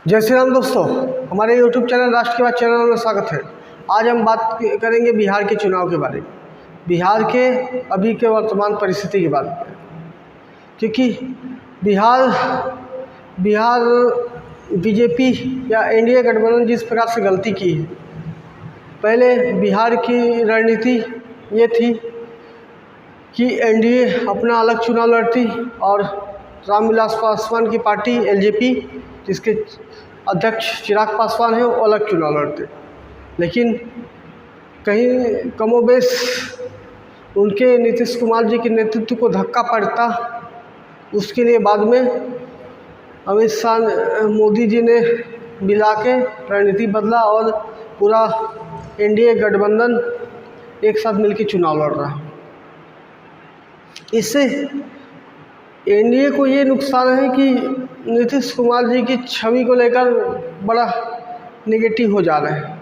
जय श्री राम दोस्तों, हमारे YouTube चैनल राष्ट्र के बाद चैनल में स्वागत है। आज हम बात करेंगे बिहार के चुनाव के बारे में, बिहार के अभी के वर्तमान परिस्थिति के बारे में, क्योंकि बिहार बीजेपी या एनडीए गठबंधन जिस प्रकार से गलती की है। पहले बिहार की रणनीति ये थी कि एनडीए अपना अलग चुनाव लड़ती और रामविलास पासवान की पार्टी एलजेपी, जिसके अध्यक्ष चिराग पासवान है, वो अलग चुनाव लड़ते। लेकिन कहीं कमोबेश उनके नीतीश कुमार जी के नेतृत्व को धक्का पड़ता। उसके लिए बाद में अमित शाह मोदी जी ने मिला के रणनीति बदला और पूरा एनडीए गठबंधन एक साथ मिलकर चुनाव लड़ रहा है। इससे एनडीए को ये नुकसान है कि नीतीश कुमार जी की छवि को लेकर बड़ा नेगेटिव हो जा रहे हैं।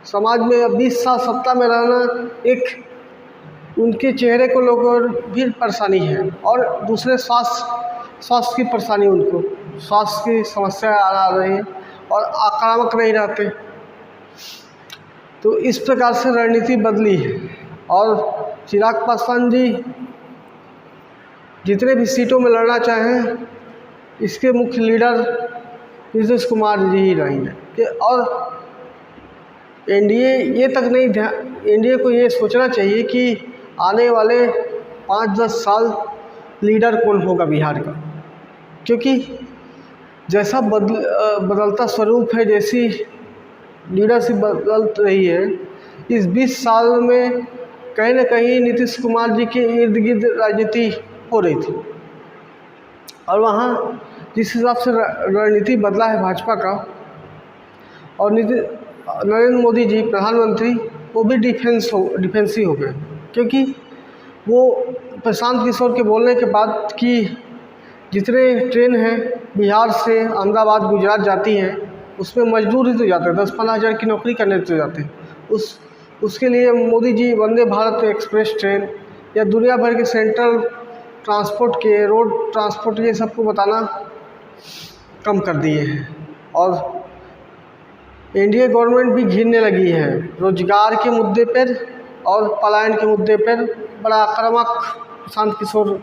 समाज में अब 20 साल सत्ता में रहना एक उनके चेहरे को लेकर भी परेशानी है, और दूसरे स्वास्थ्य की परेशानी, उनको स्वास्थ्य की समस्या आ रही है और आक्रामक नहीं रहते। तो इस प्रकार से रणनीति बदली है और चिराग पासवान जी जितने भी सीटों में लड़ना चाहें, इसके मुख्य लीडर नीतीश कुमार जी ही रहेंगे। और एनडीए को ये सोचना चाहिए कि आने वाले 5-10 साल लीडर कौन होगा बिहार का, क्योंकि जैसा बदलता स्वरूप है, जैसी लीडरशिप बदल रही है, इस 20 साल में कहीं ना कहीं नीतीश कुमार जी के इर्द गिर्द राजनीति हो रही थी। और वहाँ जिस हिसाब से रणनीति बदला है भाजपा का, और नरेंद्र मोदी जी प्रधानमंत्री, वो भी डिफेंसिव हो गए, क्योंकि वो प्रशांत किशोर के बोलने के बाद कि जितने ट्रेन हैं बिहार से अहमदाबाद गुजरात जाती हैं, उसमें मजदूर ही तो जाते हैं, 10-15 हज़ार की नौकरी करने तो जाते हैं। उसके लिए मोदी जी वंदे भारत एक्सप्रेस ट्रेन या दुनिया भर के सेंट्रल ट्रांसपोर्ट के, रोड ट्रांसपोर्ट, ये सबको बताना कम कर दिए हैं। और एनडीए गवर्नमेंट भी घिरने लगी है रोजगार के मुद्दे पर और पलायन के मुद्दे पर। बड़ा आक्रामक प्रशांत किशोर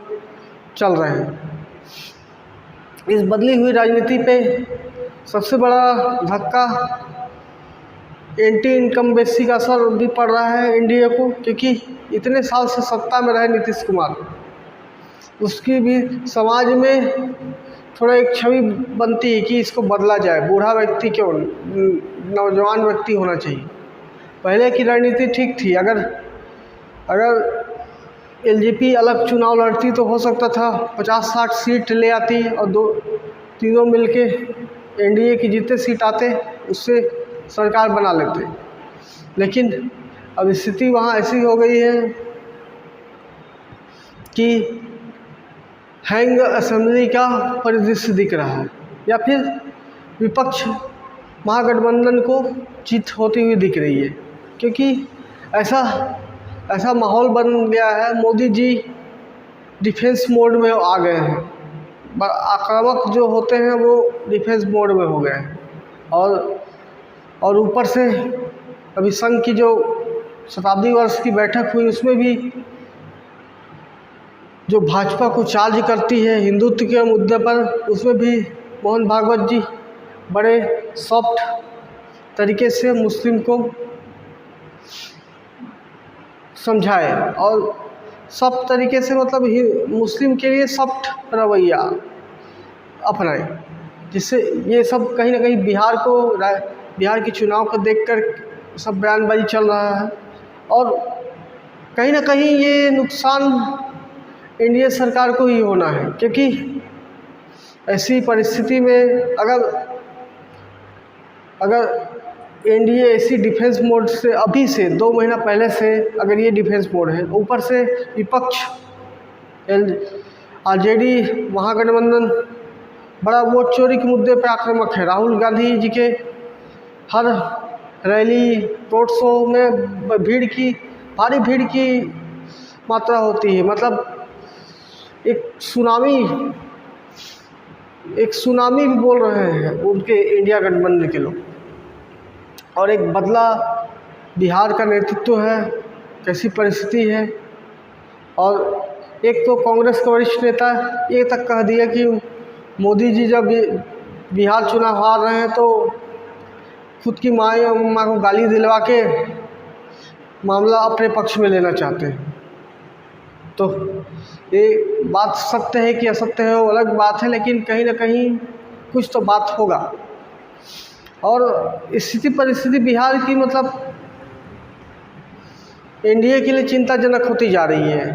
चल रहे हैं। इस बदली हुई राजनीति पे सबसे बड़ा धक्का एंटी इनकम्बेंसी का असर भी पड़ रहा है एनडीए को, क्योंकि इतने साल से सत्ता में रहे नीतीश कुमार, उसकी भी समाज में थोड़ा एक छवि बनती है कि इसको बदला जाए। बूढ़ा व्यक्ति क्यों, नौजवान व्यक्ति होना चाहिए। पहले की रणनीति ठीक थी। अगर एलजेपी अलग चुनाव लड़ती तो हो सकता था 50-60 सीट ले आती और तीनों मिलके एनडीए की जितने सीट आते उससे सरकार बना लेते। लेकिन अब स्थिति वहाँ ऐसी हो गई है कि हैंग असेंबली का परिदृश्य दिख रहा है, या फिर विपक्ष महागठबंधन को जीत होती हुई दिख रही है, क्योंकि ऐसा माहौल बन गया है। मोदी जी डिफेंस मोड में आ गए हैं, आक्रामक जो होते हैं वो डिफेंस मोड में हो गए हैं। और ऊपर से अभी संघ की जो शताब्दी वर्ष की बैठक हुई, उसमें भी जो भाजपा को चार्ज करती है हिंदुत्व के मुद्दे पर, उसमें भी मोहन भागवत जी बड़े सॉफ्ट तरीके से मुस्लिम को समझाए, और सॉफ्ट तरीके से मतलब मुस्लिम के लिए सॉफ्ट रवैया अपनाए, जिससे ये सब कहीं ना कहीं बिहार के चुनाव को देखकर सब बयानबाजी चल रहा है। और कहीं ना कहीं ये नुकसान एनडीए सरकार को ही होना है, क्योंकि ऐसी परिस्थिति में अगर एनडीए ऐसी डिफेंस मोड से अभी से 2 महीना पहले से अगर ये डिफेंस मोड है, ऊपर से विपक्ष आरजेडी महागठबंधन बड़ा वोट चोरी के मुद्दे पर आक्रामक है। राहुल गांधी जी के हर रैली रोड शो में भारी भीड़ की मात्रा होती है, मतलब एक सुनामी एक सुनामी भी बोल रहे हैं उनके इंडिया गठबंधन के लोग। और एक बदला बिहार का नेतृत्व है, कैसी परिस्थिति है। और एक तो कांग्रेस के वरिष्ठ नेता ये तक कह दिया कि मोदी जी जब बिहार चुनाव हार रहे हैं तो खुद की माँ को गाली दिलवा के मामला अपने पक्ष में लेना चाहते हैं। तो ये बात सत्य है कि असत्य है वो अलग बात है, लेकिन कहीं ना कहीं कुछ तो बात होगा। और स्थिति परिस्थिति बिहार की मतलब एनडीए के लिए चिंताजनक होती जा रही है,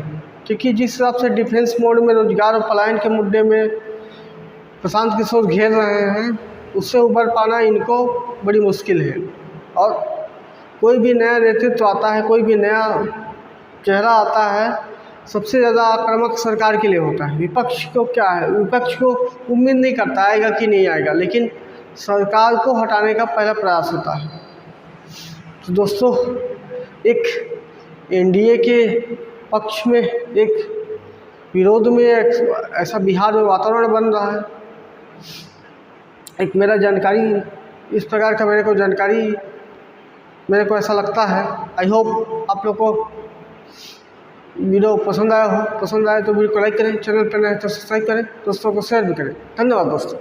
क्योंकि जिस हिसाब से डिफेंस मोड में रोजगार और पलायन के मुद्दे में प्रशांत किशोर घेर रहे हैं, उससे उबर पाना इनको बड़ी मुश्किल है। और कोई भी नया नेतृत्व आता है, कोई भी नया चेहरा आता है, सबसे ज़्यादा आक्रामक सरकार के लिए होता है। विपक्ष को क्या है, विपक्ष को उम्मीद नहीं करता आएगा कि नहीं आएगा, लेकिन सरकार को हटाने का पहला प्रयास होता है। तो दोस्तों, एक एनडीए के पक्ष में, एक विरोध में ऐसा बिहार में वातावरण बन रहा है। एक मेरा जानकारी इस प्रकार का मेरे को ऐसा लगता है। आई होप आप लोग को वीडियो पसंद आया हो। पसंद आए तो वीडियो को लाइक करें, चैनल पर नए तो सब्सक्राइब करें, दोस्तों को शेयर भी करें। धन्यवाद दोस्तों।